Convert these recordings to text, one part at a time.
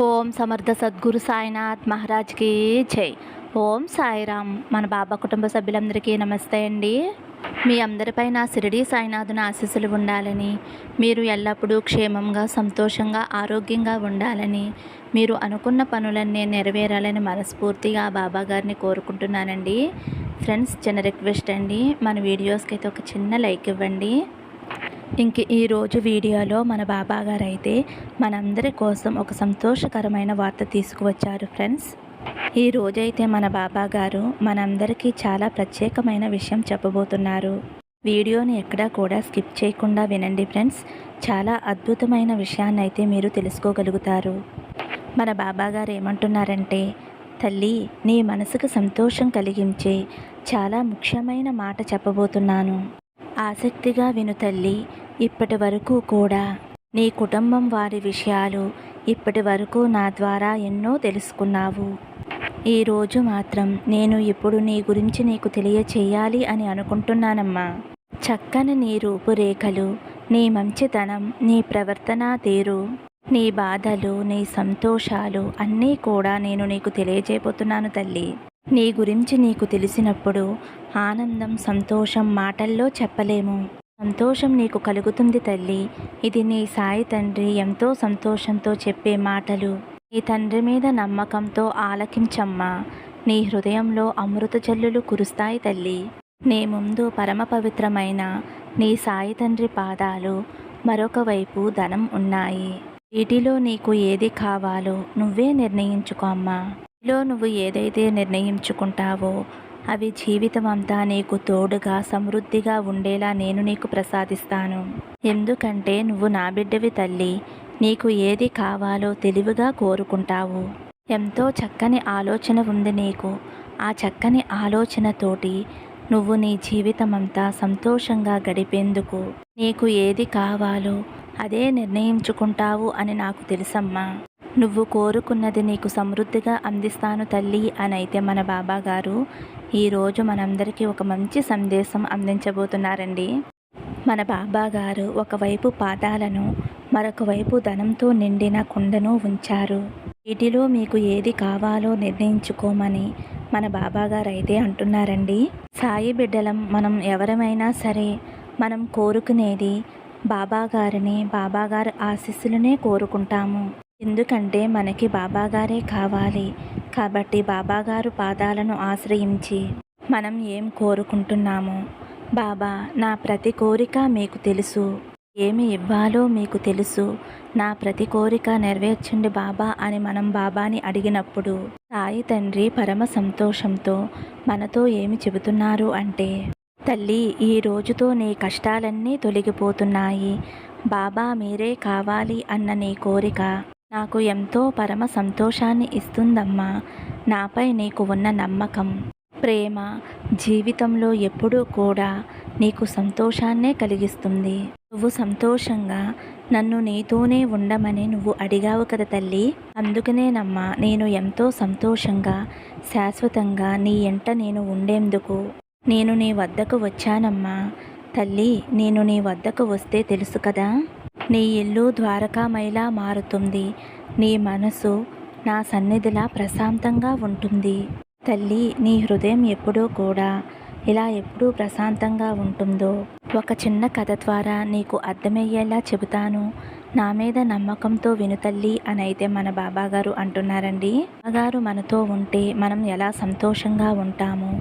ఓం సమర్థ సద్గురు సాయినాథ్ మహారాజ్కి జై. ఓం సాయిరామ్. మన బాబా కుటుంబ సభ్యులందరికీ నమస్తే అండి. మీ అందరిపైన షిరిడీ సాయినాథుని ఆశీస్సులు ఉండాలని, మీరు ఎల్లప్పుడూ క్షేమంగా, సంతోషంగా, ఆరోగ్యంగా ఉండాలని, మీరు అనుకున్న పనులన్నీ నెరవేరాలని మనస్ఫూర్తిగా బాబా గారిని కోరుకుంటున్నానండి. ఫ్రెండ్స్, చిన్న రిక్వెస్ట్ అండి, మన వీడియోస్కి అయితే ఒక చిన్న లైక్ ఇవ్వండి. ఇంక ఈరోజు వీడియోలో మన బాబా గారు అయితే మనందరి కోసం ఒక సంతోషకరమైన వార్త తీసుకువచ్చారు. ఫ్రెండ్స్, ఈ రోజైతే మన బాబా గారు మనందరికీ చాలా ప్రత్యేకమైన విషయం చెప్పబోతున్నారు. వీడియోని ఎక్కడా కూడా స్కిప్ చేయకుండా వినండి ఫ్రెండ్స్. చాలా అద్భుతమైన విషయాన్ని అయితే మీరు తెలుసుకోగలుగుతారు. మన బాబా గారు ఏమంటున్నారంటే, తల్లి, నీ మనసుకు సంతోషం కలిగించే చాలా ముఖ్యమైన మాట చెప్పబోతున్నాను. ఆసక్తిగా విను తల్లి. ఇప్పటి వరకు కూడా నీ కుటుంబం వారి విషయాలు ఇప్పటి వరకు నా ద్వారా ఎన్నో తెలుసుకున్నావు. ఈరోజు మాత్రం నేను ఇప్పుడు నీ గురించి నీకు తెలియచేయాలి అని అనుకుంటున్నానమ్మా. చక్కని నీ రూపురేఖలు, నీ మంచితనం, నీ ప్రవర్తన తీరు, నీ బాధలు, నీ సంతోషాలు అన్నీ కూడా నేను నీకు తెలియజేయబోతున్నాను తల్లి. నీ గురించి నీకు తెలిసినప్పుడు ఆనందం, సంతోషం మాటల్లో చెప్పలేము. సంతోషం నీకు కలుగుతుంది తల్లి. ఇది నీ సాయి తండ్రి ఎంతో సంతోషంతో చెప్పే మాటలు. నీ తండ్రి మీద నమ్మకంతో ఆలకించమ్మా. నీ హృదయంలో అమృత జల్లులు కురుస్తాయి తల్లి. నీ ముందు పరమ పవిత్రమైన నీ సాయి తండ్రి పాదాలు, మరొక వైపు ధనం ఉన్నాయి. వీటిలో నీకు ఏది కావాలో నువ్వే నిర్ణయించుకో అమ్మా. నువ్వు ఏదైతే నిర్ణయించుకుంటావో అవి జీవితం అంతా నీకు తోడుగా సమృద్ధిగా ఉండేలా నేను నీకు ప్రసాదిస్తాను. ఎందుకంటే నువ్వు నా బిడ్డవి తల్లి. నీకు ఏది కావాలో తెలివిగా కోరుకుంటావు. ఎంతో చక్కని ఆలోచన ఉంది నీకు. ఆ చక్కని ఆలోచనతోటి నువ్వు నీ జీవితం అంతా సంతోషంగా గడిపేందుకు నీకు ఏది కావాలో అదే నిర్ణయించుకుంటావు అని నాకు తెలుసమ్మా. నువ్వు కోరుకున్నది నీకు సమృద్ధిగా అందిస్తాను తల్లి అని అయితే మన బాబా గారు ఈరోజు మనందరికీ ఒక మంచి సందేశం అందించబోతున్నారండి. మన బాబా గారు ఒకవైపు పాదాలను, మరొక వైపు ధనంతో నిండిన కుండను ఉంచారు. వీటిలో మీకు ఏది కావాలో నిర్ణయించుకోమని మన బాబా గారు అయితే అంటున్నారండి. సాయి బిడ్డలం మనం ఎవరమైనా సరే మనం కోరుకునేది బాబాగారిని, బాబాగారి ఆశీస్సులనే కోరుకుంటాము. ఎందుకంటే మనకి బాబాగారే కావాలి. కాబట్టి బాబాగారు పాదాలను ఆశ్రయించి మనం ఏం కోరుకుంటున్నామో, బాబా, నా ప్రతి కోరిక మీకు తెలుసు, ఏమి ఇవ్వాలో మీకు తెలుసు, నా ప్రతి కోరిక నెరవేర్చండి బాబా అని మనం బాబాని అడిగినప్పుడు సాయి తండ్రి పరమ సంతోషంతో మనతో ఏమి చెబుతున్నారు అంటే, తల్లి, ఈ రోజుతో నీ కష్టాలన్నీ తొలగిపోతున్నాయి. బాబా మీరే కావాలి అన్న నీ కోరిక నాకు ఎంతో పరమ సంతోషాన్ని ఇస్తుందమ్మా. నాపై నీకు ఉన్న నమ్మకం, ప్రేమ జీవితంలో ఎప్పుడూ కూడా నీకు సంతోషాన్నే కలిగిస్తుంది. నువ్వు సంతోషంగా నన్ను నీతోనే ఉండమని నువ్వు అడిగావు కదా తల్లి. అందుకనేనమ్మా నేను ఎంతో సంతోషంగా శాశ్వతంగా నీ ఎంట నేను ఉండేందుకు నేను నీ వద్దకు వచ్చానమ్మా. తల్లి, నేను నీ వద్దకు వస్తే తెలుసు కదా, నీ ఇల్లు ద్వారకామైలా మారుతుంది. నీ మనసు నా సన్నిధిలా ప్రశాంతంగా ఉంటుంది. తల్లి, నీ హృదయం ఎప్పుడూ కూడా ఇలా ఎప్పుడూ ప్రశాంతంగా ఉంటుందో ఒక చిన్న కథ ద్వారా నీకు అర్థమయ్యేలా చెబుతాను. నా మీద నమ్మకంతో విను తల్లి అని అయితే మన బాబా గారు అంటున్నారండి. బాబాగారు మనతో ఉంటే మనం ఎలా సంతోషంగా ఉంటామో,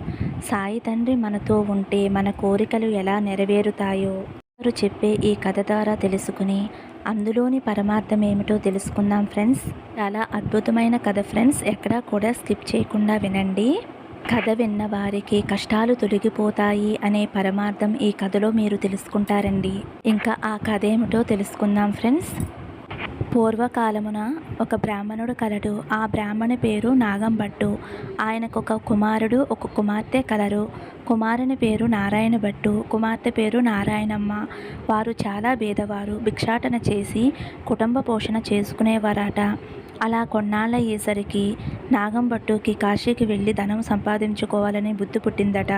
సాయి తండ్రి మనతో ఉంటే మన కోరికలు ఎలా నెరవేరుతాయో వారు చెప్పే ఈ కథ ద్వారా తెలుసుకుని అందులోని పరమార్థం ఏమిటో తెలుసుకుందాం ఫ్రెండ్స్. చాలా అద్భుతమైన కథ ఫ్రెండ్స్. ఎక్కడా కూడా స్కిప్ చేయకుండా వినండి. కథ విన్న వారికి కష్టాలు తొలగిపోతాయి అనే పరమార్థం ఈ కథలో మీరు తెలుసుకుంటారండి. ఇంకా ఆ కథ ఏమిటో తెలుసుకుందాం ఫ్రెండ్స్. పూర్వకాలమున ఒక బ్రాహ్మణుడు కలడు. ఆ బ్రాహ్మణి పేరు నాగంభట్టు. ఆయనకు ఒక కుమారుడు, ఒక కుమార్తె కలరు. కుమారుని పేరు నారాయణ భట్టు, కుమార్తె పేరు నారాయణమ్మ. వారు చాలా పేదవారు. భిక్షాటన చేసి కుటుంబ పోషణ చేసుకునేవారట. అలా కొన్నాళ్ళయ్యేసరికి నాగంభట్టుకి కాశీకి వెళ్ళి ధనం సంపాదించుకోవాలని బుద్ధి పుట్టిందట.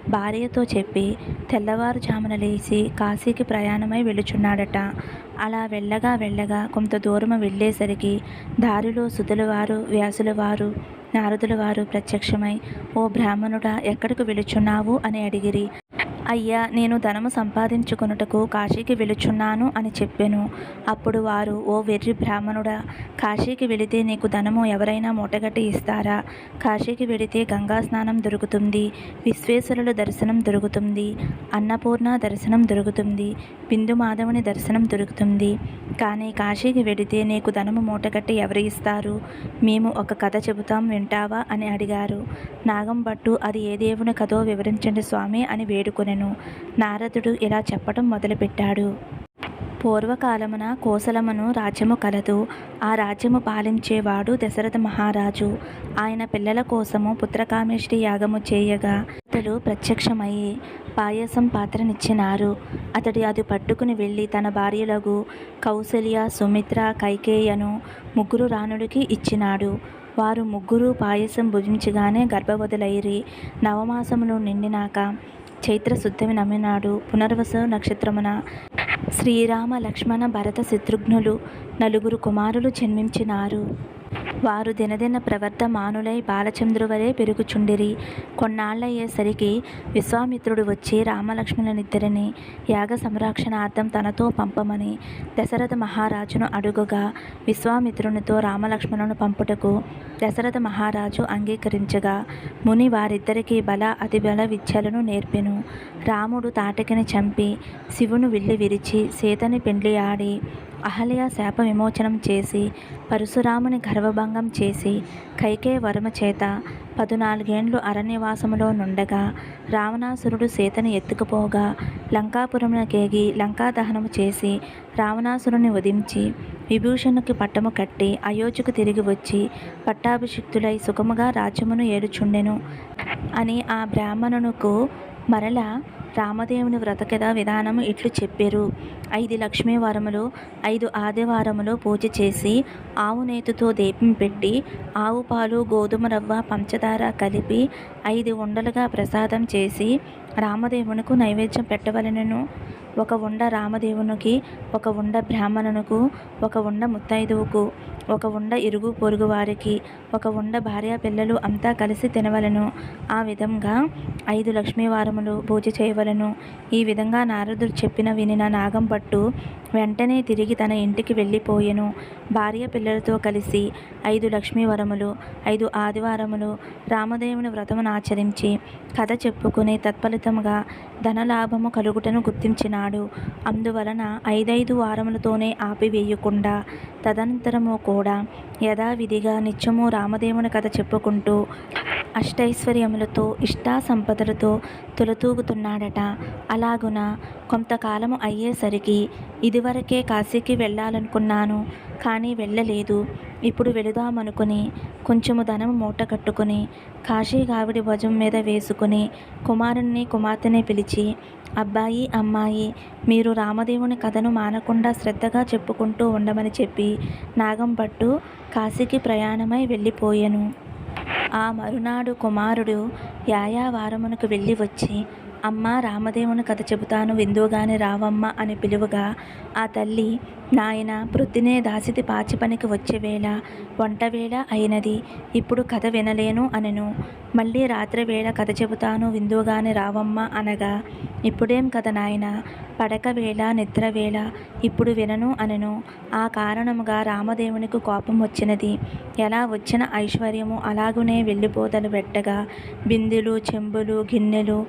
భార్యతో చెప్పి తెల్లవారుజామున లేచి కాశీకి ప్రయాణమై వెళుచున్నాడట. అలా వెళ్ళగా వెళ్ళగా కొంత దూరము వెళ్ళేసరికి దారిలో సుతుల వారు, వ్యాసుల వారు, నారదుల వారు ప్రత్యక్షమై, "ఓ బ్రాహ్మణుడా, ఎక్కడికి వెళుచున్నావు?" అని అడిగిరి. "అయ్యా, నేను ధనము సంపాదించుకొనుటకు కాశీకి వెళుచున్నాను" అని చెప్పెను. అప్పుడు వారు, "ఓ వెర్రి బ్రాహ్మణుడా, కాశీకి వెళితే నీకు ధనము ఎవరైనా మూటగట్టి ఇస్తారా? కాశీకి వెళితే గంగా స్నానం దొరుకుతుంది, విశ్వేశ్వరుల దర్శనం దొరుకుతుంది, అన్నపూర్ణ దర్శనం దొరుకుతుంది, బిందు మాధవుని దర్శనం దొరుకుతుంది. కానీ కాశీకి వెళితే నీకు ధనము మూటగట్టి ఎవరు ఇస్తారు? మేము ఒక కథ చెబుతాం, వింటావా?" అని అడిగారు. నాగంభట్టు, "అది ఏ దేవుని కథో వివరించండి స్వామి" అని వేడుకొనెను. నారదుడు ఇలా చెప్పటం మొదలుపెట్టాడు. పూర్వకాలమున కోసలమను రాజ్యము కలదు. ఆ రాజ్యము పాలించేవాడు దశరథ మహారాజు. ఆయన పిల్లల కోసము పుత్రకామేష్టి యాగము చేయగా అతడు ప్రత్యక్షమయ్యి పాయసం పాత్రనిచ్చినారు. అతడు అది పట్టుకుని వెళ్ళి తన భార్యలగు కౌసల్య, సుమిత్ర, కైకేయను ముగ్గురు రాణులకి ఇచ్చినాడు. వారు ముగ్గురు పాయసం భుజించగానే గర్భవతులైరి. నవమాసములు నిండినాక చైత్రశుద్ధమి నమ్మినాడు పునర్వసు నక్షత్రమున శ్రీరామ, లక్ష్మణ, భరత, శత్రుఘ్నులు నలుగురు కుమారులు జన్మించినారు. వారు దినదిన ప్రవర్ధమానులై బాలచంద్రువలే పెరుగుచుండిరి. కొన్నాళ్ళయ్యేసరికి విశ్వామిత్రుడు వచ్చి రామలక్ష్మణులిద్దరిని యాగ సంరక్షణార్థం తనతో పంపమని దశరథ మహారాజును అడుగగా, విశ్వామిత్రునితో రామలక్ష్మణును పంపుటకు దశరథ మహారాజు అంగీకరించగా, ముని వారిద్దరికీ బల అతిబల విద్యలను నేర్పెను. రాముడు తాటకిని చంపి శివును విల్లి విరిచి సీతని పెండ్లి ఆడి అహల్య శాప విమోచనం చేసి పరశురాముని గర్వభంగం చేసి కైకేయ వరమ చేత 14 ఏండ్లు అరణ్యవాసములో నుండగా రావణాసురుడు సీతను ఎత్తుకుపోగా లంకాపురమునకేగి లంకా దహనము చేసి రావణాసురుని వధించి విభూషణుకి పట్టము కట్టి అయోధ్యకు తిరిగి వచ్చి పట్టాభిషిక్తులై సుఖముగా రాజ్యమును ఏలుచుండెను అని ఆ బ్రాహ్మణునకు మరల రామదేవుని వ్రతకథ విధానము ఇట్లు చెప్పెరు. 5 లక్ష్మీవారములు, 5 ఆదివారములు పూజ చేసి ఆవు నేతితో దీపం పెట్టి ఆవు పాలు, గోధుమ రవ్వ, పంచదార కలిపి 5 ఉండలుగా ప్రసాదం చేసి రామదేవునికి నైవేద్యం పెట్టవలెనను. 1 ఉండ రామదేవునికి, 1 ఉండ బ్రాహ్మణునకు, 1 ఉండ ముత్తైదువుకు, 1 ఉండ ఇరుగు పొరుగు వారికి, 1 ఉండ భార్య పిల్లలు అంతా కలిసి తినవలను. ఆ విధంగా 5 లక్ష్మీవారములు పూజ చేయవలను. ఈ విధంగా నారదుడు చెప్పిన వినిన నాగంభట్టు వెంటనే తిరిగి తన ఇంటికి వెళ్ళిపోయెను. భార్య పిల్లలతో కలిసి 5 లక్ష్మీవారములు, 5 ఆదివారములు రామదేవుని వ్రతమును ఆచరించి కథ చెప్పుకుని తత్ఫలితముగా ధనలాభము కలుగుటను గుర్తించినాడు. అందువలన 5 వారములతోనే ఆపివేయకుండా తదనంతరము కూడా యథావిధిగా నిత్యము రామదేవుని కథ చెప్పుకుంటూ అష్టైశ్వర్యములతో ఇష్టా సంపదలతో తులతూగుతున్నాడట. అలాగున కొంతకాలము అయ్యేసరికి, ఇదివరకే కాశీకి వెళ్ళాలనుకున్నాను, కానీ వెళ్ళలేదు. ఇప్పుడు వెళుదామనుకుని కొంచెము ధనము మూట కట్టుకుని కాశీగావిడి భుజం మీద వేసుకుని కుమారుణ్ణి కుమార్తెని పిలిచి, అబ్బాయి, అమ్మాయి, మీరు రామదేవుని కథను మానకుండా శ్రద్ధగా చెప్పుకుంటూ ఉండమని చెప్పి నాగంభట్టు కాశీకి ప్రయాణమై వెళ్ళిపోయెను. ఆ మరునాడు కుమారుడు యాయావారమునకు వెళ్ళి వచ్చి, అమ్మ, రామదేవుని కథ చెబుతాను, విందువుగాని రావమ్మ అని పిలువగా ఆ తల్లి, నాయన, ప్రొద్దునే దాసిది పాచి పనికి వచ్చేవేళ వంటవేళ అయినది, ఇప్పుడు కథ వినలేను అనెను. మళ్ళీ రాత్రివేళ కథ చెబుతాను, విందువుగాని రావమ్మ అనగా, ఇప్పుడేం కథ నాయన, పడకవేళ నిద్రవేళ, ఇప్పుడు వినను అనెను. ఆ కారణముగా రామదేవునికి కోపం వచ్చినది. ఎలా వచ్చిన ఐశ్వర్యము అలాగునే వెళ్ళిపోదలు పెట్టగా బిందులు, చెంబులు, గిన్నెలు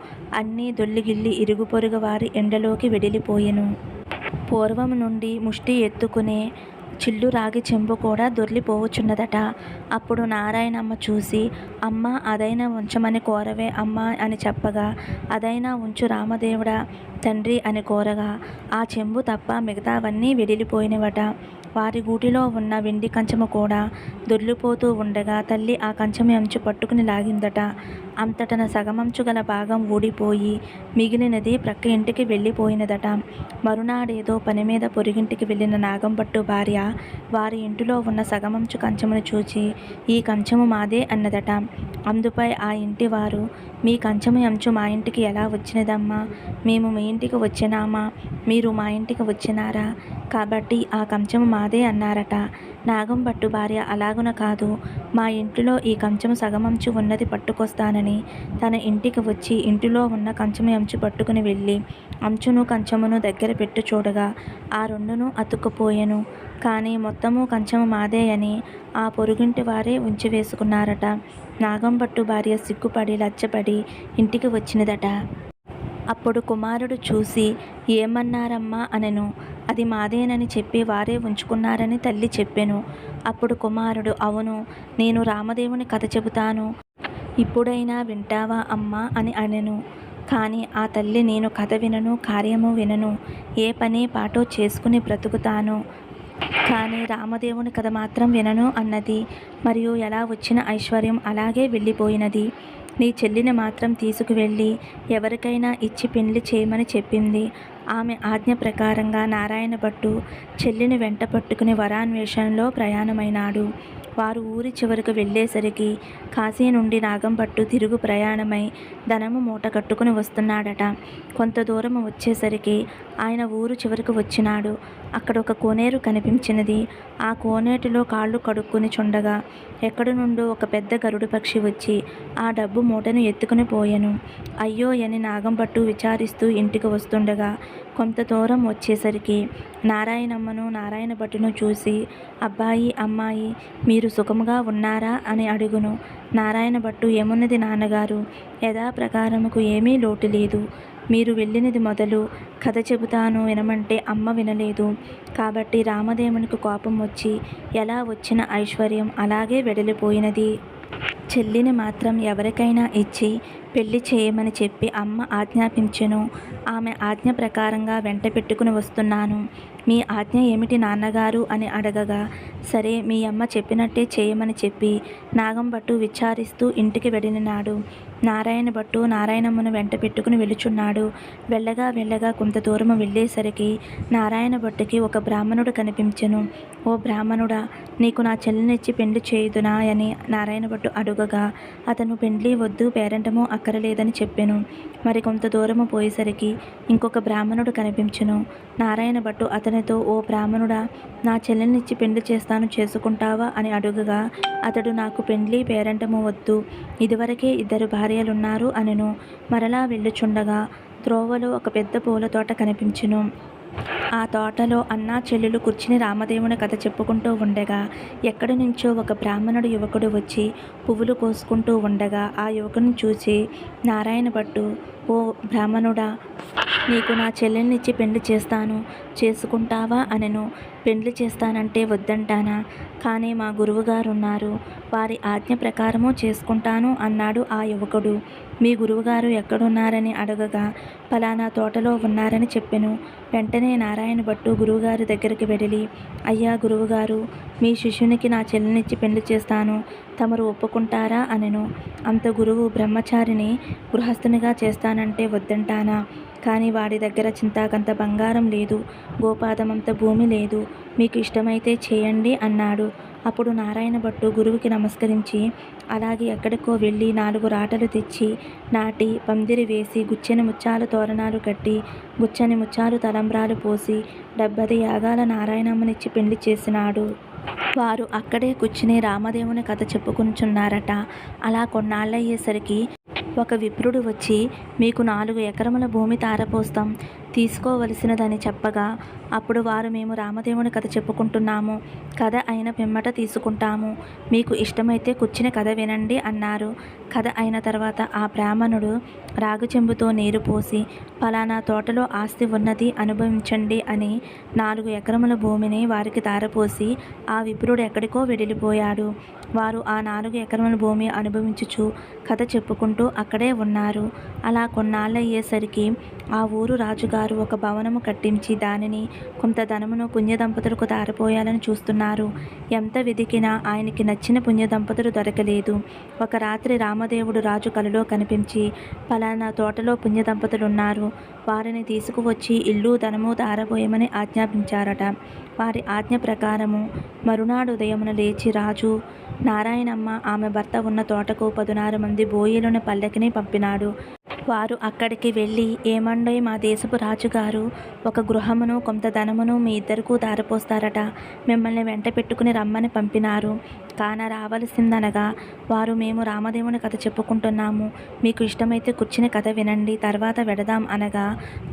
అన్నీ దొల్లిగిల్లి ఇరుగు పొరుగు వారి ఎండలోకి వెడిలిపోయెను. పూర్వము నుండి ముష్టి ఎత్తుకునే చిల్లు రాగి చెంబు కూడా దొర్లిపోవచ్చున్నదట. అప్పుడు నారాయణమ్మ చూసి, అమ్మ, అదైనా ఉంచమని కోరవే అమ్మ అని చెప్పగా, అదైనా ఉంచు రామదేవుడా తండ్రి అని కోరగా ఆ చెంబు తప్ప మిగతావన్నీ వెడిలిపోయినవట. వారి గూటిలో ఉన్న వెండి కంచము కూడా దొర్లిపోతూ ఉండగా తల్లి ఆ కంచమి అంచు పట్టుకుని లాగిందట. అంతటన సగమంచు గల భాగం ఊడిపోయి మిగిలినది ప్రక్క ఇంటికి వెళ్ళిపోయినదట. మరునాడేదో పని మీద పొరుగింటికి వెళ్ళిన నాగంభట్టు భార్య వారి ఇంటిలో ఉన్న సగమంచు కంచమును చూచి ఈ కంచము మాదే అన్నదట. అందుపై ఆ ఇంటి వారు, మీ కంచము అంచు మా ఇంటికి ఎలా వచ్చినదమ్మా? మేము మీ ఇంటికి వచ్చినామా? మీరు మా ఇంటికి వచ్చినారా? కాబట్టి ఆ కంచము మాదే అన్నారట. నాగంభట్టు భార్య, అలాగున కాదు, మా ఇంటిలో ఈ కంచము సగమంచు ఉన్నది పట్టుకొస్తానని తన ఇంటికి వచ్చి ఇంటిలో ఉన్న కంచము అంచు పట్టుకుని వెళ్ళి అంచును కంచమును దగ్గర పెట్టు చూడగా ఆ రెండును అతుక్కుపోయెను. కానీ మొత్తము కంచము మాదే అని ఆ పొరుగింటి వారే ఉంచివేసుకున్నారట. నాగంభట్టు భార్య సిగ్గుపడి లజ్జపడి ఇంటికి వచ్చినదట. అప్పుడు కుమారుడు చూసి, ఏమన్నారమ్మా అనెను. అది మాదేనని చెప్పి వారే ఉంచుకున్నారని తల్లి చెప్పెను. అప్పుడు కుమారుడు, అవును, నేను రామదేవుని కథ చెబుతాను, ఇప్పుడైనా వింటావా అమ్మా అని అనెను. కానీ ఆ తల్లి, నేను కథ వినను, కార్యము వినను, ఏ పని పాటో చేసుకుని బ్రతుకుతాను, కానీ రామదేవుని కథ మాత్రం వినను అన్నది. మరియు ఎలా వచ్చిన ఐశ్వర్యం అలాగే వెళ్ళిపోయినది. నీ చెల్లిని మాత్రం తీసుకువెళ్ళి ఎవరికైనా ఇచ్చి పెళ్లి చేయమని చెప్పింది. ఆమె ఆజ్ఞ ప్రకారంగా నారాయణ భట్టు చెల్లిని వెంట పట్టుకుని వరాన్వేషణలో ప్రయాణమైనాడు. వారు ఊరి చివరకు వెళ్ళేసరికి కాశీ నుండి నాగంభట్టు తిరుగు ప్రయాణమై ధనము మూట కట్టుకుని వస్తున్నాడట. కొంత దూరం వచ్చేసరికి ఆయన ఊరు చివరకు వచ్చినాడు. అక్కడ ఒక కోనేరు కనిపించినది. ఆ కోనేటిలో కాళ్ళు కడుక్కుని చుండగా ఎక్కడి నుండో ఒక పెద్ద గరుడు పక్షి వచ్చి ఆ డబ్బు మూటను ఎత్తుకుని పోయెను. అయ్యో అని నాగంభట్టు విచారిస్తూ ఇంటికి వస్తుండగా కొంత దూరం వచ్చేసరికి నారాయణమ్మను నారాయణ భట్టును చూసి, అబ్బాయి, అమ్మాయి, మీరు సుఖముగా ఉన్నారా అని అడుగును. నారాయణ భట్టు, ఏమున్నది నాన్నగారు, యథాప్రకారముకు ఏమీ లోటు లేదు. మీరు వెళ్ళినది మొదలు కథ చెబుతాను వినమంటే అమ్మ వినలేదు. కాబట్టి రామదేవునికి కోపం వచ్చి ఎలా వచ్చిన ఐశ్వర్యం అలాగే వెడలిపోయినది. చెల్లిని మాత్రం ఎవరికైనా ఇచ్చి పెళ్లి చేయమని చెప్పి అమ్మ ఆజ్ఞాపించెను. ఆమె ఆజ్ఞ ప్రకారంగా వెంట పెట్టుకుని వస్తున్నాను. మీ ఆజ్ఞ ఏమిటి నాన్నగారు అని అడగగా, సరే, మీ అమ్మ చెప్పినట్టే చేయమని చెప్పి నాగంభట్టు విచారిస్తూ ఇంటికి వెళ్ళినాడు. నారాయణ భట్టు నారాయణమ్మను వెంట పెట్టుకుని వెళుచున్నాడు. వెళ్ళగా వెళ్ళగా కొంత దూరము వెళ్ళేసరికి నారాయణ భట్టుకి ఒక బ్రాహ్మణుడు కనిపించెను. ఓ బ్రాహ్మణుడా, నీకు నా చెల్లినిచ్చి పెళ్లి చేయుదునా అని నారాయణ భట్టు అడుగగా, అతను పెండ్లి వద్దు, పేరంటము అక్కరలేదని చెప్పెను. మరి కొంత దూరము పోయేసరికి ఇంకొక బ్రాహ్మణుడు కనిపించెను. నారాయణ భట్టు అతనితో, ఓ బ్రాహ్మణుడా, నా చెల్లెల్నిచ్చి పెళ్లి చేస్తాను, చేసుకుంటావా అని అడుగగా అతడు, నాకు పెండ్లి పేరంటము వద్దు, ఇదివరకే 2 భార్యలున్నారు అనెను. మరలా వెళ్ళుచుండగా త్రోవలో ఒక పెద్ద పూల తోట కనిపించెను. ఆ తోటలో అన్నా చెల్లెలు కూర్చుని రామదేవుని కథ చెప్పుకుంటూ ఉండగా ఎక్కడి నుంచో ఒక బ్రాహ్మణుడు యువకుడు వచ్చి పువ్వులు కోసుకుంటూ ఉండగా ఆ యువకుని చూసి నారాయణ భట్టు, ఓ బ్రాహ్మణుడా, నీకు నా చెల్లెల్నిచ్చి పెళ్లి చేస్తాను, చేసుకుంటావా అనెను. పెళ్లి చేస్తానంటే వద్దంటానా? కానీ మా గురువుగారు ఉన్నారు, వారి ఆజ్ఞ ప్రకారము చేసుకుంటాను అన్నాడు ఆ యువకుడు. మీ గురువుగారు ఎక్కడున్నారని అడగగా, ఫలానా తోటలో ఉన్నారని చెప్పెను. వెంటనే నారాయణ భట్టు గురువుగారి దగ్గరికి వెళ్ళి, అయ్యా గురువుగారు, మీ శిష్యునికి నా చెల్లినిచ్చి పెళ్లి చేస్తాను, తమరు ఒప్పుకుంటారా అనెను. అంత గురువు బ్రహ్మచారిని గృహస్థునిగా చేస్తానంటే వద్దంటానా? కానీ వాడి దగ్గర చింతాకంత బంగారం లేదు, గోపాదమంత భూమి లేదు, మీకు ఇష్టమైతే చేయండి అన్నాడు. అప్పుడు నారాయణ భట్టు గురువుకి నమస్కరించి అలాగే ఎక్కడికో వెళ్ళి 4 రాటలు తెచ్చి నాటి పందిరి వేసి గుచ్చెని ముత్యాల తోరణాలు కట్టి గుచ్చని ముత్యాలు తలంబ్రాలు పోసి 70 యాగాల నారాయణమ్మనిచ్చి పెళ్లి చేసినాడు. వారు అక్కడే కూర్చుని రామదేవుని కథ చెప్పుకుంటున్నారట. అలా కొన్నాళ్ళయ్యేసరికి ఒక విప్రుడు వచ్చి, మీకు 4 ఎకరముల భూమి తారపోస్తాం, తీసుకోవలసినదని చెప్పగా అప్పుడు వారు, మేము రామదేవుని కథ చెప్పుకుంటున్నాము, కథ అయిన పిమ్మట తీసుకుంటాము, మీకు ఇష్టమైతే కూర్చుని కథ వినండి అన్నారు. కథ అయిన తర్వాత ఆ బ్రాహ్మణుడు రాగు చెంబుతో నీరు పోసి, ఫలానా తోటలో ఆస్తి ఉన్నది, అనుభవించండి అని 4 ఎకరముల భూమిని వారికి తారపోసి ఆ విప్రుడు ఎక్కడికో వెడిలిపోయాడు. వారు ఆ 4 ఎకరముల భూమి అనుభవించుచు కథ చెప్పుకుంటూ అక్కడే ఉన్నారు. అలా కొన్నాళ్ళయ్యేసరికి ఆ ఊరు రాజుగారు ఒక భవనము కట్టించి దానిని కొంత ధనమును పుణ్యదంపతులకు తారపోయాలని చూస్తున్నారు. ఎంత వెదికినా ఆయనకి నచ్చిన పుణ్యదంపతులు దొరకలేదు. ఒక రాత్రి రామదేవుడు రాజు కలలో కనిపించి, పలానా తోటలో పుణ్యదంపతులున్నారు, వారిని తీసుకువచ్చి ఇల్లు ధనము తారపోయమని ఆజ్ఞాపించారట. వారి ఆజ్ఞ ప్రకారము మరునాడు ఉదయమున లేచి రాజు నారాయణమ్మ ఆమె భర్త ఉన్న తోటకు 16 మంది బోయీలను పల్లకిని పంపినాడు. వారు అక్కడికి వెళ్ళి, ఏమండోయ్ మా దేశపు రాజుగారు ఒక గృహమును కొంత ధనమును మీ ఇద్దరికూ ధారపోస్తారట, మిమ్మల్ని వెంట పెట్టుకుని రమ్మని పంపినారు. కాన రావలసిందనగా వారు, మేము రామదేవుని కథ చెప్పుకుంటున్నాము, మీకు ఇష్టమైతే కూర్చుని కథ వినండి, తర్వాత వెడదాం అనగా,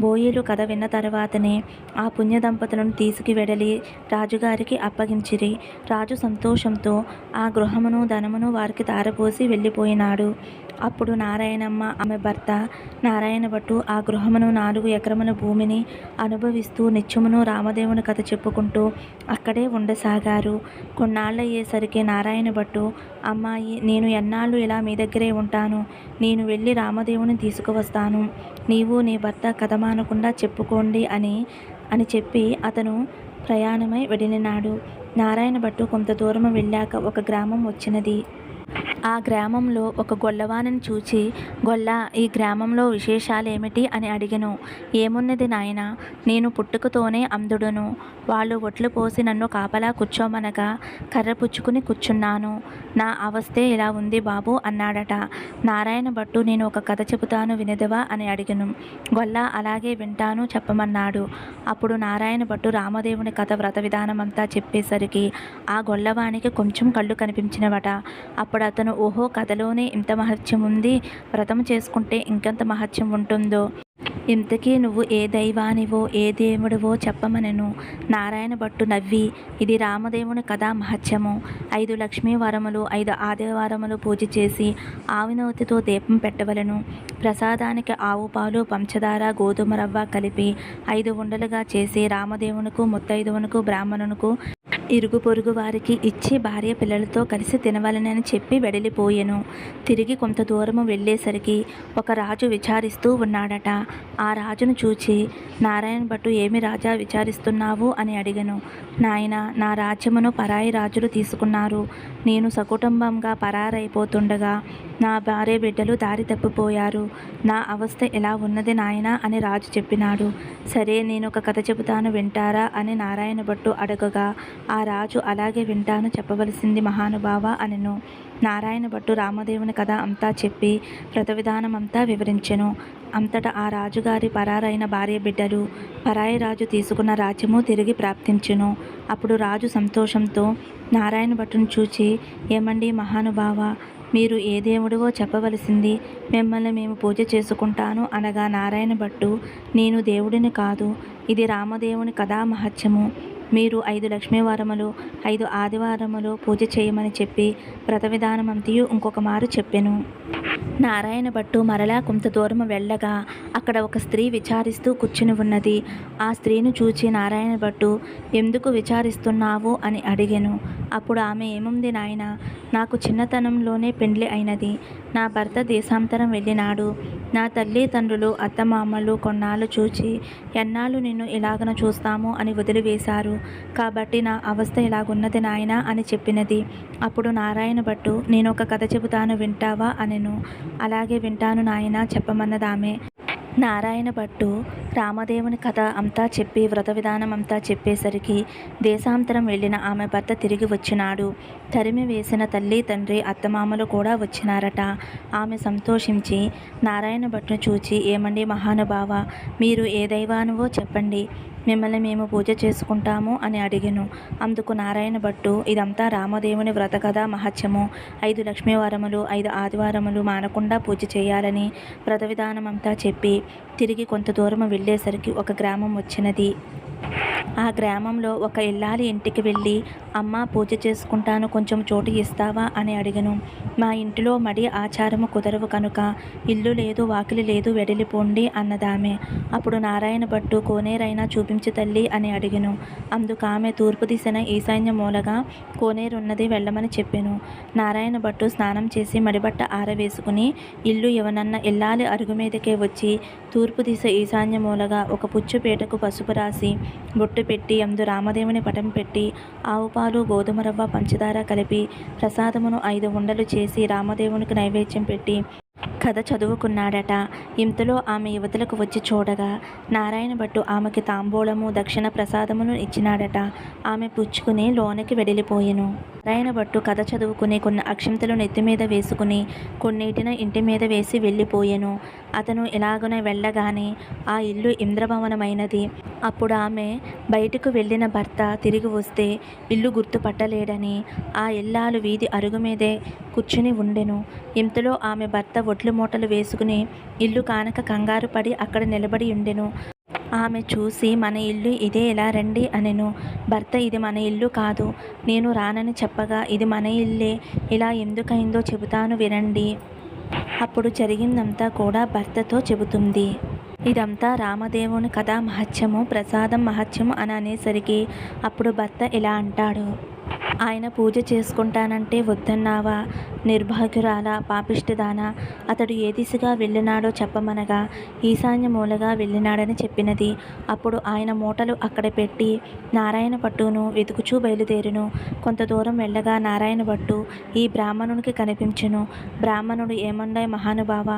బోయీలు కథ విన్న తర్వాతనే ఆ పుణ్య దంపతులను తీసుకు వెడలి రాజుగారికి అప్పగించిరి. రాజు సంతోషంతో ఆ గృహమును ధనమును వారికి ధారపోసి వెళ్ళిపోయినాడు. అప్పుడు నారాయణమ్మ ఆమె భర్త నారాయణ భట్టు ఆ గృహమును 4 ఎకరముల భూమిని అనుభవిస్తూ నిత్యమును రామదేవుని కథ చెప్పుకుంటూ అక్కడే ఉండసాగారు. కొన్నాళ్ళయ్యేసరికి నారాయణ భట్టు, అమ్మాయి, నేను ఎన్నాళ్ళు ఇలా మీ దగ్గరే ఉంటాను, నేను వెళ్ళి రామదేవుని తీసుకువస్తాను, నీవు నీ భర్త కథ మానకుండా చెప్పుకోండి అని చెప్పి అతను ప్రయాణమై వెళ్ళినాడు. నారాయణ భట్టు కొంత దూరం వెళ్ళాక ఒక గ్రామం వచ్చినది. ఆ గ్రామంలో ఒక గొల్లవానిని చూచి, గొల్ల, ఈ గ్రామంలో విశేషాలేమిటి అని అడిగెను. ఏమున్నది నాయనా, నేను పుట్టుకతోనే అంధుడును. వాళ్ళు ఒట్లు పోసి నన్ను కాపలా కూర్చోమనగా కర్ర పుచ్చుకుని కూర్చున్నాను. నా అవస్థే ఇలా ఉంది బాబు అన్నాడట. నారాయణ భట్టు, నేను ఒక కథ చెబుతాను వినదవా అని అడిగెను. గొల్ల అలాగే వింటాను చెప్పమన్నాడు. అప్పుడు నారాయణ భట్టు రామదేవుని కథ వ్రత విధానమంతా చెప్పేసరికి ఆ గొల్లవానికి కొంచెం కళ్ళు కనిపించినవట. అప్పుడు అతను, ఓహో, కథలోనే ఇంత మహత్యం ఉంది, వ్రతం చేసుకుంటే ఇంకెంత మహత్యం ఉంటుందో, ఇంతకీ నువ్వు ఏ దైవానివో ఏ దేవుడివో చెప్పమనెను. నారాయణ భట్టు నవ్వి, ఇది రామదేవుని కథా మహత్యము. 5 లక్ష్మీ వారములు 5 ఆదివారములు పూజ చేసి ఆవినోతితో దీపం పెట్టవలను. ప్రసాదానికి ఆవు పాలు, పంచదార, గోధుమ రవ్వ కలిపి 5 ఉండలుగా చేసి రామదేవునికు, ముత్తైదువునకు, బ్రాహ్మణునకు, ఇరుగు పొరుగు వారికి ఇచ్చి భార్య పిల్లలతో కలిసి తినవలనని చెప్పి వెడలిపోయెను. తిరిగి కొంత దూరము వెళ్ళేసరికి ఒక రాజు విచారిస్తూ ఉన్నాడట. ఆ రాజును చూచి, నారాయణ భట్టు, ఏమి రాజా విచారిస్తున్నావు అని అడిగెను. నాయన, నా రాజ్యమును పరాయి రాజులు తీసుకున్నారు. నేను సకుటుంబంగా పరారైపోతుండగా నా భార్య బిడ్డలు దారి తప్పిపోయారు. నా అవస్థ ఎలా ఉన్నది నాయన అని రాజు చెప్పినాడు. సరే, నేను ఒక కథ చెబుతాను వింటారా అని నారాయణ భట్టు అడగగా ఆ రాజు, అలాగే వింటాను, చెప్పవలసింది మహానుభావ అనెను. నారాయణ భట్టు రామదేవుని కథ అంతా చెప్పి వ్రత విధానం అంతా వివరించెను. అంతటా ఆ రాజుగారి పరారైన భార్య బిడ్డలు, పరాయి రాజు తీసుకున్న రాజ్యము తిరిగి ప్రాప్తించెను. అప్పుడు రాజు సంతోషంతో నారాయణ భట్టును చూచి, ఏమండి మహానుభావ, మీరు ఏ దేవుడివో చెప్పవలసింది, మిమ్మల్ని మేము పూజ చేసుకుంటాను అనగా నారాయణ భట్టు, నేను దేవుడిని కాదు, ఇది రామదేవుని కథా మహత్యము. మీరు 5 లక్ష్మీవారములు 5 ఆదివారములు పూజ చేయమని చెప్పి వ్రత విధానమంతయు ఇంకొక మారు చెప్పెను. నారాయణ భట్టు మరలా కొంత దూరం వెళ్ళగా అక్కడ ఒక స్త్రీ విచారిస్తూ కూర్చుని ఉన్నది. ఆ స్త్రీని చూచి నారాయణ భట్టు, ఎందుకు విచారిస్తున్నావు అని అడిగెను. అప్పుడు ఆమె, ఏముంది నాయన, నాకు చిన్నతనంలోనే పెండ్లి అయినది. నా భర్త దేశాంతరం వెళ్ళినాడు. నా తల్లి తండ్రులు అత్తమామలు కొన్నాళ్ళు చూచి, ఎన్నాళ్ళు నిన్ను ఇలాగన చూస్తాము అని వదిలివేశారు. కాబట్టి నా అవస్థ ఇలాగున్నది నాయనా అని చెప్పినది. అప్పుడు నారాయణ భట్టు, నేను ఒక కథ చెబుతాను వింటావా అనెను. అలాగే వింటాను నాయనా, చెప్పమన్నదామె. నారాయణ భట్టు రామదేవుని కథ అంతా చెప్పి వ్రత విధానం అంతా చెప్పేసరికి దేశాంతరం వెళ్ళిన ఆమె భర్త తిరిగి వచ్చినాడు. తరిమి వేసిన తల్లి తండ్రి అత్తమామలు కూడా వచ్చినారట. ఆమె సంతోషించి నారాయణ భట్టును చూచి, ఏమండి మహానుభావ, మీరు ఏ దైవానువో చెప్పండి, మిమ్మల్ని మేము పూజ చేసుకుంటాము అని అడిగెను. అందుకు నారాయణ భట్టు, ఇదంతా రామదేవుని వ్రత కథ మహత్యము. 5 లక్ష్మీవారములు 5 ఆదివారములు మానకుండా పూజ చేయాలని వ్రత విధానం అంతా చెప్పి తిరిగి కొంత దూరం వెళ్ళేసరికి ఒక గ్రామం వచ్చినది. ఆ గ్రామంలో ఒక ఇల్లాలి ఇంటికి వెళ్ళి, అమ్మ పూజ చేసుకుంటాను, కొంచెం చోటు ఇస్తావా అని అడిగను. మా ఇంటిలో మడి ఆచారము కుదరవు కనుక ఇల్లు లేదు, వాకిలి లేదు, వెడలిపోండి అన్నదామె. అప్పుడు నారాయణ భట్టు కోనేరైనా చూపించు తల్లి అని అడిగెను. అందుకామె తూర్పు దిశన ఈశాన్య మూలగా కోనేరున్నది, వెళ్ళమని చెప్పెను. నారాయణ భట్టు స్నానం చేసి మడిబట్ట ఆరవేసుకుని ఇల్లు ఎవనన్న ఇల్లాలి అరుగు మీదకే వచ్చి తూర్పు దిశ ఈశాన్య మూలగా ఒక పుచ్చు పీటకు పసుపు రాసి బొట్టు పెట్టి అందు రామదేవుని పటం పెట్టి ఆవు పాలు, గోధుమ రవ్వ, పంచదార కలిపి ప్రసాదమును 5 ఉండలు చేసి రామదేవునికి నైవేద్యం పెట్టి కథ చదువుకున్నాడట. ఇంతలో ఆమె యువతలకు వచ్చి చూడగా నారాయణ భట్టు ఆమెకి తాంబూలము, దక్షిణ ప్రసాదమును ఇచ్చినాడట. ఆమె పుచ్చుకుని లోనికి వెడిలిపోయెను. నారాయణ భట్టు కథ చదువుకుని కొన్ని అక్షింతలు నెత్తిమీద వేసుకుని కొన్నిటిన ఇంటి మీద వేసి వెళ్ళిపోయెను. అతను ఇలాగున వెళ్ళగానే ఆ ఇల్లు ఇంద్రభవనమైనది. అప్పుడు ఆమె బయటకు వెళ్ళిన భర్త తిరిగి వస్తే ఇల్లు గుర్తుపట్టలేడని ఆ ఇల్లాలు వీధి అరుగు మీదే కూర్చుని ఉండెను. ఇంతలో ఆమె భర్త ఒడ్లు మూటలు వేసుకుని ఇల్లు కానక కంగారు పడి అక్కడ నిలబడి ఉండెను. ఆమె చూసి, మన ఇల్లు ఇదే, ఇలా రండి అనెను. భర్త, ఇది మన ఇల్లు కాదు, నేను రానని చెప్పగా, ఇది మన ఇల్లే, ఇలా ఎందుకైందో చెబుతాను వినండి. అప్పుడు జరిగిందంతా కూడా భర్తతో చెబుతుంది. ఇదంతా రామదేవుని కథా మహత్యము, ప్రసాదం మహత్యము అని అనేసరికి అప్పుడు భర్త ఇలా అంటాడు. ఆయన పూజ చేసుకుంటానంటే వద్దన్నావా? నిర్భాగ్యురాల, పాపిష్టిదానా. అతడు ఏ దిశగా వెళ్ళినాడో చెప్పమనగా ఈశాన్య మూలగా వెళ్ళినాడని చెప్పినది. అప్పుడు ఆయన మూటలు అక్కడ పెట్టి నారాయణ భట్టును వెతుకుచూ బయలుదేరును. కొంత దూరం వెళ్ళగా నారాయణ భట్టు ఈ బ్రాహ్మణునికి కనిపించెను. బ్రాహ్మణుడు, ఏమండాయి మహానుభావ,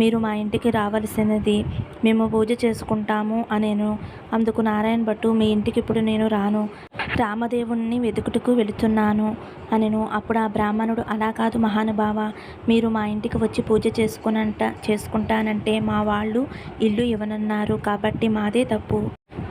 మీరు మా ఇంటికి రావలసినది, మేము పూజ చేసుకుంటాము అనేను. అందుకు నారాయణ భట్టు, మీ ఇంటికి ఇప్పుడు నేను రాను, రామదేవుణ్ణి వెతుకుటకు వెళుతున్నాను అనెను. అప్పుడు ఆ బ్రాహ్మణుడు, అలా కాదు మహానుభావ, మీరు మా ఇంటికి వచ్చి పూజ చేసుకుంటానంటే మా వాళ్ళు ఇల్లు ఇవ్వనన్నారు, కాబట్టి మాదే తప్పు,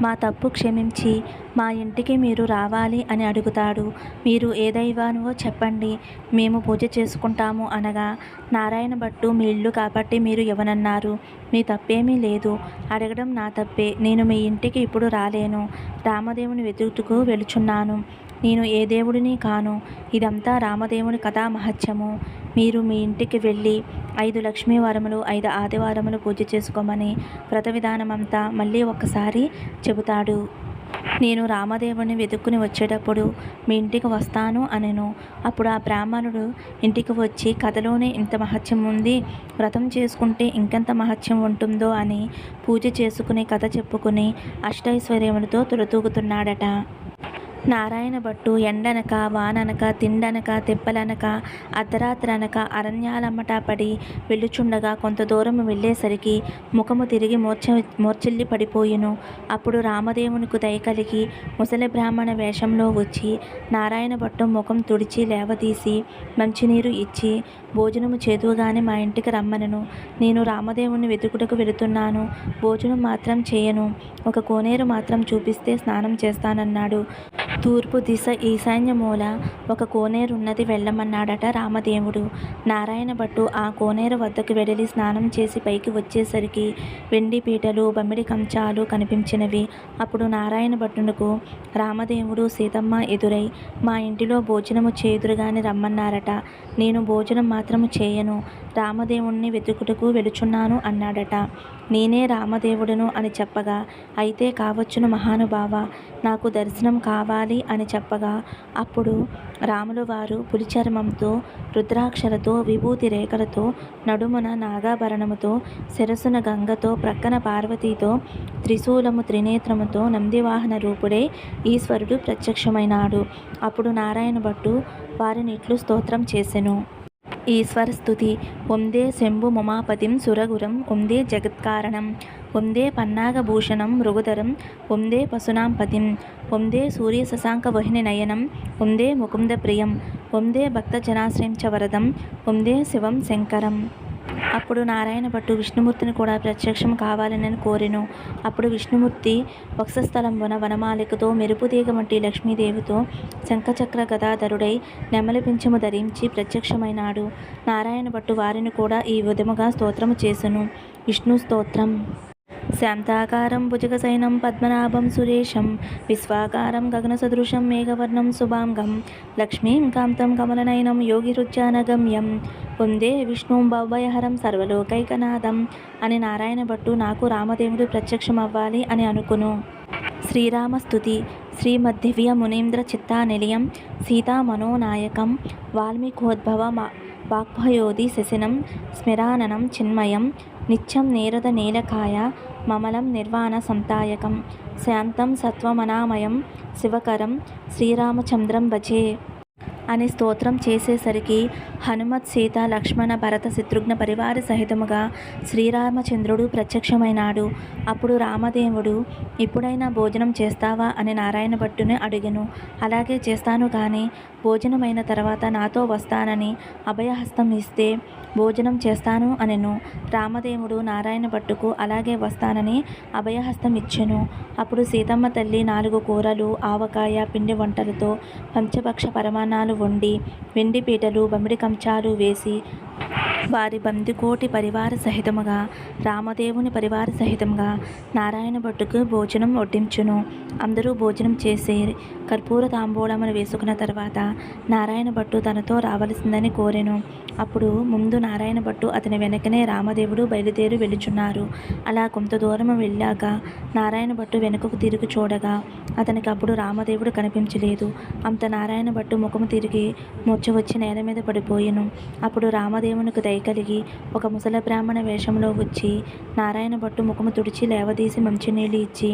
మా తప్పు క్షమించి మా ఇంటికి మీరు రావాలి అని అడుగుతాడు. మీరు ఏ దైవానువో చెప్పండి, మేము పూజ చేసుకుంటాము అనగా నారాయణ భట్టు, మీ ఇల్లు కాబట్టి మీరు ఇవ్వనన్నారు, మీ తప్పేమీ లేదు, అడగడం నా తప్పే, నేను మీ ఇంటికి ఇప్పుడు రాలేను, రామదేవుని వెతుకుటకు వెళుచున్నాను, నేను ఏ దేవుడిని కాను, ఇదంతా రామదేవుని కథా మహత్యము, మీరు మీ ఇంటికి వెళ్ళి 5 లక్ష్మీ వారములు, 5 ఆదివారములు పూజ చేసుకోమని వ్రత విధానమంతా మళ్ళీ ఒక్కసారి చెబుతాడు. నేను రామదేవుని వెతుక్కుని వచ్చేటప్పుడు మీ ఇంటికి వస్తాను అనెను. అప్పుడు ఆ బ్రాహ్మణుడు ఇంటికి వచ్చి, కథలోనే ఇంత మహత్యం ఉంది, వ్రతం చేసుకుంటే ఇంకెంత మహత్యం ఉంటుందో అని పూజ చేసుకుని కథ చెప్పుకుని అష్టైశ్వర్యములతో తులతూగుతున్నాడట. నారాయణ భట్టు ఎండనక, వాననక, తిండనక, తెప్పలనక, అర్ధరాత్రనక అరణ్యాలమ్మట పడి వెళ్ళుచుండగా కొంత దూరం వెళ్ళేసరికి ముఖము తిరిగి మూర్ఛిల్లి పడిపోయెను. అప్పుడు రామదేవునికి దయ కలిగి ముసలి బ్రాహ్మణ వేషంలో వచ్చి నారాయణ భట్టు ముఖం తుడిచి లేవదీసి మంచినీరు ఇచ్చి, భోజనము చేదువుగానే మా ఇంటికి రమ్మనెను. నేను రామదేవుని వెతుకుటకు వెళుతున్నాను, భోజనం మాత్రం చేయను, ఒక కోనేరు మాత్రం చూపిస్తే స్నానం చేస్తానన్నాడు. తూర్పు దిశ ఈశాన్య మూల ఒక కోనేరున్నది, వెళ్ళమన్నాడట రామదేవుడు. నారాయణ భట్టు ఆ కోనేరు వద్దకు వెడలి స్నానం చేసి పైకి వచ్చేసరికి వెండి పీటలు, బమ్మిడి కంచాలు కనిపించినవి. అప్పుడు నారాయణ భట్టునకు రామదేవుడు, సీతమ్మ ఎదురై మా ఇంటిలో భోజనము చేదురుగాని రమ్మన్నారట, నేను భోజనం మాత్రము చేయను, రామదేవుణ్ణి వెతుకుటకు వెళుచున్నాను అన్నాడట. నేనే రామదేవుడును అని చెప్పగా, అయితే కావచ్చును మహానుభావ, నాకు దర్శనం కావాలి అని చెప్పగా, అప్పుడు రాముల వారు పులిచర్మంతో, రుద్రాక్షలతో, విభూతి రేఖలతో, నడుమున నాగాభరణముతో, శిరసున గంగతో, ప్రక్కన పార్వతీతో, త్రిశూలము, త్రినేత్రముతో, నందివాహన రూపుడై ఈశ్వరుడు ప్రత్యక్షమైనాడు. అప్పుడు నారాయణ భట్టు వారిని ఇట్లు స్తోత్రం చేసెను. ఈశ్వర స్తుతి. వందే శంభు ముమాపతిం సురగురం, వందే జగత్కారణం, వందే పన్నాగభూషణం మృగుధరం, వందే పశూనాం పతిం, వందే సూర్య శశాంక వహిని నయనం, వందే ముకుంద ప్రియం, వందే భక్తజనాశ్రయం చ వరదం, వందే శివం శంకరం. అప్పుడు నారాయణ భట్టు విష్ణుమూర్తిని కూడా ప్రత్యక్షం కావాలని కోరెను. అప్పుడు విష్ణుమూర్తి వక్షస్థలంబున వనమాలికతో, మెరుపుతీగ వంటి లక్ష్మీదేవితో, శంఖచక్ర గదాధరుడై నెమలి పింఛము ధరించి ప్రత్యక్షమైనాడు. నారాయణ భట్టు వారిని కూడా ఈ విధముగా స్తోత్రము చేసెను. విష్ణు స్తోత్రం. శాంతాకారం భుజగశయనం పద్మనాభం సురేశం విశ్వాకారం గగనసదృశం మేఘవర్ణం శుభాంగం లక్ష్మీం కాంతం కమలనయనం యోగిరుచ్చానగమ్యం వందే విష్ణుం భవభయహరం సర్వలోకైకనాథం అని నారాయణ భట్టు నాకు రామదేవుడు ప్రత్యక్షమవ్వాలి అని అనుకును. శ్రీరామస్తుతి శ్రీమద్దివ్య మునీంద్ర చిత్తానిలయం సీతామనోనాయకం వాల్మీకోద్భవ వాగ్భయోధి శశినం స్మిరాననం చిన్మయం నిత్యం నేరద నీలకాయ మమలం నిర్వాణ సంతాయకం శాంతం సత్వమనామయం శివకరం శ్రీరామచంద్రం భజే అని స్తోత్రం చేసేసరికి హనుమత్ సీత లక్ష్మణ భరత శత్రుఘ్న పరివార సహితముగా శ్రీరామచంద్రుడు ప్రత్యక్షమైనాడు. అప్పుడు రామదేవుడు ఇప్పుడైనా భోజనం చేస్తావా అని నారాయణ భట్టుని అడిగెను. అలాగే చేస్తాను, కానీ భోజనమైన తర్వాత నాతో వస్తానని అభయహస్తం ఇస్తే భోజనం చేస్తాను అనెను. రామదేవుడు నారాయణ భట్టుకు అలాగే వస్తానని అభయహస్తం ఇచ్చెను. అప్పుడు సీతమ్మ తల్లి 4 కూరలు, ఆవకాయ, పిండి వంటలతో పంచభక్ష పరమాన్నాలు వండి వెండి పీటలు, బమిడి కంచాలు వేసి వారి బందికోటి పరివార సహితముగా రామదేవుని పరివార సహితంగా నారాయణ భట్టుకు భోజనం వడ్డించును. అందరూ భోజనం చేసి కర్పూర తాంబూలమును వేసుకున్న తర్వాత నారాయణ భట్టు తనతో రావలసిందని కోరెను. అప్పుడు ముందు నారాయణ భట్టు అతని వెనకనే రామదేవుడు బయలుదేరి వెళ్ళుచున్నారు. అలా కొంత దూరం వెళ్ళాక నారాయణ భట్టు వెనుకకు తిరిగి చూడగా అతనికి అప్పుడు రామదేవుడు కనిపించలేదు. అంత నారాయణ భట్టు ముఖము తిరిగి మూర్ఛ వచ్చి నేల మీద పడిపోయెను. అప్పుడు రామదేవునికి దయ కలిగి ఒక ముసల బ్రాహ్మణ వేషంలో వచ్చి నారాయణ భట్టు ముఖము తుడిచి లేవదీసి మంచినీళ్ళు ఇచ్చి,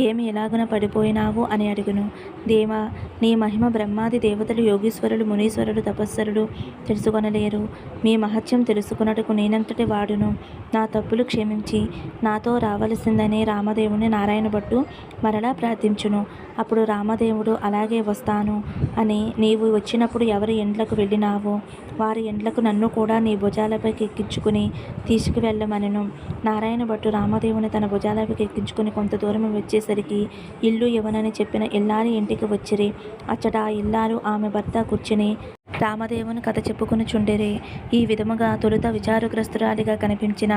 ఏమి ఎలాగున పడిపోయినావు అని అడుగును. దేవా, నీ మహిమ బ్రహ్మాది దేవతలు, యోగీశ్వరులు, మునీశ్వరులు, తపస్సరులు తెలుసుకొనలేరు. మీ మహత్యం తెలుసుకున్నట్టుకు నేనంతటి వాడును. నా తప్పులు క్షమించి నాతో రావలసిందని రామదేవుని నారాయణ భట్టు మరలా ప్రార్థించును. అప్పుడు రామదేవుడు అలాగే వస్తాను అని, నీవు వచ్చినప్పుడు ఎవరి ఎండ్లకు వెళ్ళినావో వారి ఎండ్లకు నన్ను కూడా నీ భుజాలపైకి ఎక్కించుకుని తీసుకువెళ్ళమనెను. నారాయణ భట్టు రామదేవుని తన భుజాలపైకి ఎక్కించుకుని కొంత దూరం వచ్చేసరికి ఇల్లు ఇవ్వనని చెప్పిన ఇల్లాలి ఇంటికి వచ్చిరి. అచ్చట ఆ ఇల్లాలు ఆమె భర్త కూర్చుని రామదేవుని కథ చెప్పుకొనుచుండిరి. ఈ విధముగా తొలుత విచారగ్రస్తురాలిగా కనిపించిన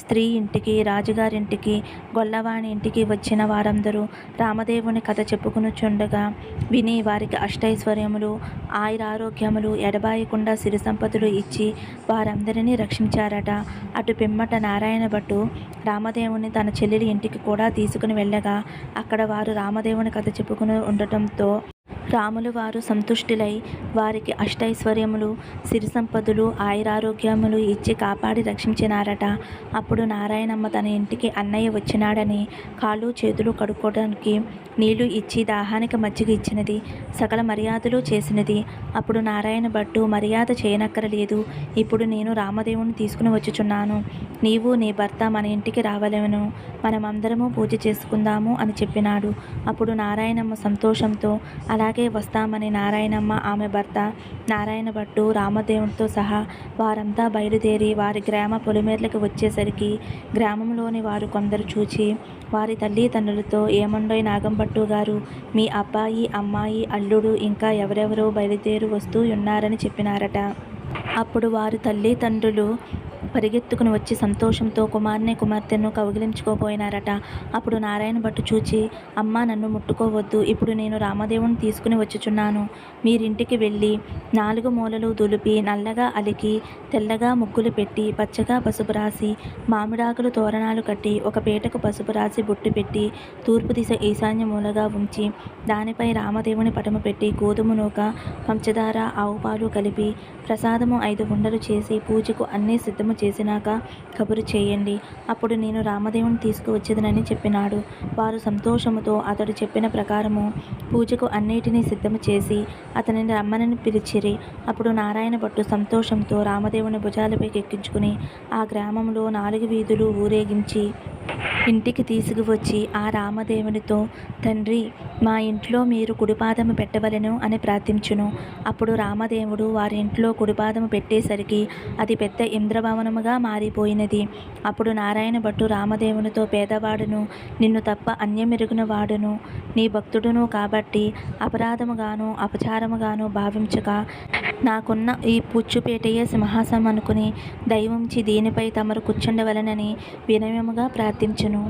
స్త్రీ ఇంటికి, రాజుగారింటికి, గొల్లవాణి ఇంటికి వచ్చిన వారందరూ రామదేవుని కథ చెప్పుకొనుచుండగా విని వారికి అష్టైశ్వర్యములు, ఆయురారోగ్యములు, ఎడబాయకుండా సిరి సంపదలు ఇచ్చి వారందరినీ రక్షించారట. అటు పిమ్మట నారాయణ భట్టు రామదేవుని తన చెల్లెలి ఇంటికి కూడా తీసుకుని వెళ్ళగా అక్కడ వారు రామదేవుని కథ చెప్పుకుని ఉండటంతో రాములు వారు సంతుష్టులై వారికి అష్టైశ్వర్యములు, సిరి సంపదలు, ఆయురారోగ్యములు ఇచ్చి కాపాడి రక్షించినారట. అప్పుడు నారాయణమ్మ తన ఇంటికి అన్నయ్య వచ్చినాడని కాళ్ళు చేతులు కడుక్కోవడానికి నీళ్లు ఇచ్చి దాహానికి మజ్జిగ ఇచ్చినది. సకల మర్యాదలు చేసినది. అప్పుడు నారాయణ భట్టు, మర్యాద చేయనక్కరలేదు, ఇప్పుడు నేను రామదేవుని తీసుకుని వచ్చుచున్నాను. నీవు నీ భర్త మన ఇంటికి రావలెను, మనమందరము పూజ చేసుకుందాము అని చెప్పినాడు. అప్పుడు నారాయణమ్మ సంతోషంతో అలాగే వస్తామని నారాయణమ్మ, ఆమె భర్త నారాయణ భట్టు, రామదేవునితో సహా వారంతా బయలుదేరి వారి గ్రామ పొలిమేర్లకు వచ్చేసరికి గ్రామంలోని వారు కొందరు చూచి వారి తల్లిదండ్రులతో, ఏమండోయ్ నాగంభట్టు గారు, మీ అబ్బాయి, అమ్మాయి, అల్లుడు ఇంకా ఎవరెవరో బయలుదేరి వస్తూ ఉన్నారని చెప్పినారట. అప్పుడు వారి తల్లిదండ్రులు పరిగెత్తుకుని వచ్చి సంతోషంతో కుమార్తెను కౌగిలించుకోపోయినారట. అప్పుడు నారాయణ భట్టు చూచి, అమ్మ, నన్ను ముట్టుకోవద్దు, ఇప్పుడు నేను రామదేవుని తీసుకుని వచ్చుచున్నాను. మీరింటికి వెళ్ళి 4 మూలలు దులిపి నల్లగా అలికి తెల్లగా ముగ్గులు పెట్టి పచ్చగా పసుపు రాసి మామిడాకులు తోరణాలు కట్టి ఒక పీటకు పసుపు రాసి బొట్టు పెట్టి తూర్పు దిశ ఈశాన్య మూలగా ఉంచి దానిపై రామదేవుని పటము పెట్టి గోధుమ నూక, పంచదార, ఆవు పాలు కలిపి ప్రసాదము 5 ఉండలు చేసి పూజకు అన్నీ సిద్ధము చేసినాక కబురు చేయండి. అప్పుడు నేను రామదేవుని తీసుకువచ్చేదనని చెప్పినాడు. వారు సంతోషముతో అతడు చెప్పిన ప్రకారము పూజకు అన్నిటినీ సిద్ధము చేసి అతనిని రమ్మనని పిలిచిరి. అప్పుడు నారాయణ భట్టు సంతోషంతో రామదేవుని భుజాలపైకి ఎక్కించుకుని ఆ గ్రామంలో 4 వీధులు ఊరేగించి ఇంటికి తీసుకువచ్చి ఆ రామదేవునితో, తండ్రి, మా ఇంట్లో మీరు కుడిపాదము పెట్టవలెను అని ప్రార్థించును. అప్పుడు రామదేవుడు వారి ఇంట్లో కుడిపాదము పెట్టేసరికి అది పెద్ద ఇంద్రభవనముగా మారిపోయినది. అప్పుడు నారాయణ భట్టు రామదేవునితో, పేదవాడును, నిన్ను తప్ప అన్యమెరుగున వాడును, నీ భక్తుడును కాబట్టి అపరాధముగాను అపచారముగాను భావించక నాకున్న ఈ పుచ్చుపేటయే సింహాసనం అనుకుని దైవంచి దీనిపై తమరు కూర్చుండవలెనని వినయముగా ప్రార్థించును.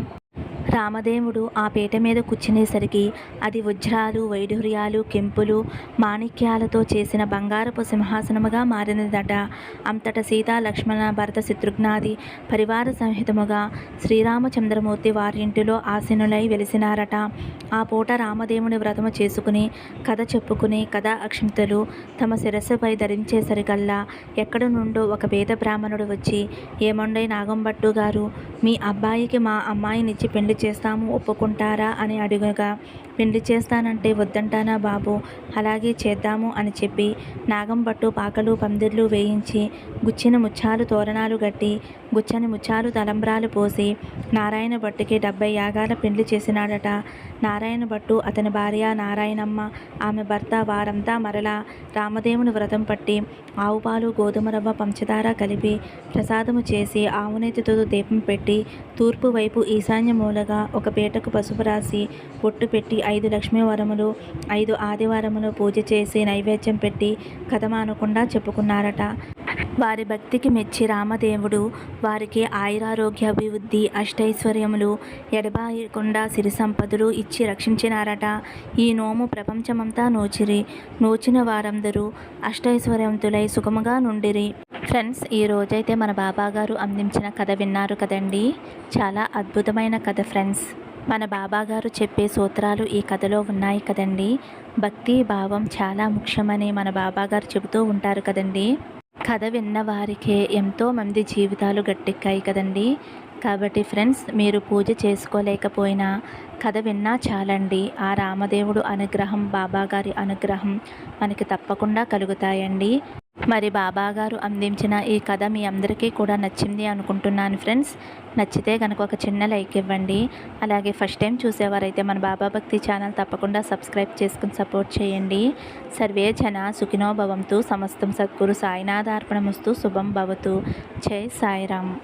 రామదేవుడు ఆ పీట మీద కూర్చునేసరికి అది వజ్రాలు, వైఢూర్యాలు, కెంపులు, మాణిక్యాలతో చేసిన బంగారపు సింహాసనముగా మారినదట. అంతట సీతా, లక్ష్మణ, భరత, శత్రుఘ్నాది పరివార సహితముగా శ్రీరామచంద్రమూర్తి వారింటిలో ఆసీనులై వెలిసినారట. ఆ పూట రామదేవుని వ్రతము చేసుకుని కథ చెప్పుకుని కథా అక్షింతలు తమ శిరస్సుపై ధరించేసరికల్లా ఎక్కడి నుండో ఒక పేద బ్రాహ్మణుడు వచ్చి, ఏమండై నాగంభట్టు గారు, మీ అబ్బాయికి మా అమ్మాయినిచ్చి పెళ్లి చేస్తాము, ఒప్పుకుంటారా అని అడుగగా, పెళ్లి చేస్తానంటే వద్దంటానా బాబు, అలాగే చేద్దాము అని చెప్పి నాగంభట్టు పాకలు పందిర్లు వేయించి గుచ్చిన ముత్యాలు తోరణాలు గట్టి గుచ్చని ముత్యాలు తలంబ్రాలు పోసి నారాయణ భట్టుకి 70 యాగాల పెళ్లి చేసినాడట. నారాయణ భట్టు, అతని భార్య నారాయణమ్మ, ఆమె భర్త వారంతా మరలా రామదేవుని వ్రతం పట్టి ఆవు పాలు, గోధుమ రవ్వ, పంచదార కలిపి ప్రసాదము చేసి ఆవునేతితో దీపం పెట్టి తూర్పు వైపు ఈశాన్య మూలగా ఒక పీటకు పసుపు రాసి బొట్టు పెట్టి 5 లక్ష్మీ వరములు 5 ఆదివారములు పూజ చేసి నైవేద్యం పెట్టి కథ మానకుండా చెప్పుకున్నారట. వారి భక్తికి మెచ్చి రామదేవుడు వారికి ఆయురారోగ్య అభివృద్ధి అష్టైశ్వర్యములు ఎడబాయకుండా సిరి సంపదలు ఇచ్చి రక్షించినారట. ఈ నోము ప్రపంచమంతా నోచిన వారందరూ అష్టైశ్వర్యవంతులై సుఖముగా నుండిరి. ఫ్రెండ్స్, ఈ రోజైతే మన బాబాగారు అందించిన కథ విన్నారు కదండి. చాలా అద్భుతమైన కథ ఫ్రెండ్స్. మన బాబాగారు చెప్పే సూత్రాలు ఈ కథలో ఉన్నాయి కదండి. భక్తి భావం చాలా ముఖ్యమని మన బాబాగారు చెబుతూ ఉంటారు కదండి. కథ విన్న వారికే ఎంతోమంది జీవితాలు గట్టెక్కాయి కదండి. కాబట్టి ఫ్రెండ్స్, మీరు పూజ చేసుకోలేకపోయినా కథ విన్నా చాలండి. ఆ రామదేవుడు అనుగ్రహం, బాబాగారి అనుగ్రహం మనకి తప్పకుండా కలుగుతాయండి. మరి బాబాగారు అందించిన ఈ కథ మీ అందరికీ కూడా నచ్చింది అనుకుంటున్నాను ఫ్రెండ్స్. నచ్చితే కనుక ఒక చిన్న లైక్ ఇవ్వండి. అలాగే ఫస్ట్ టైం చూసేవారైతే మన బాబా భక్తి ఛానల్ తప్పకుండా సబ్స్క్రైబ్ చేసుకుని సపోర్ట్ చేయండి. సర్వే జన సుఖినో భవంతు. సమస్తం సద్గురు సాయినాథార్పణమస్తు. శుభం భవతు. జై సాయిరామ్.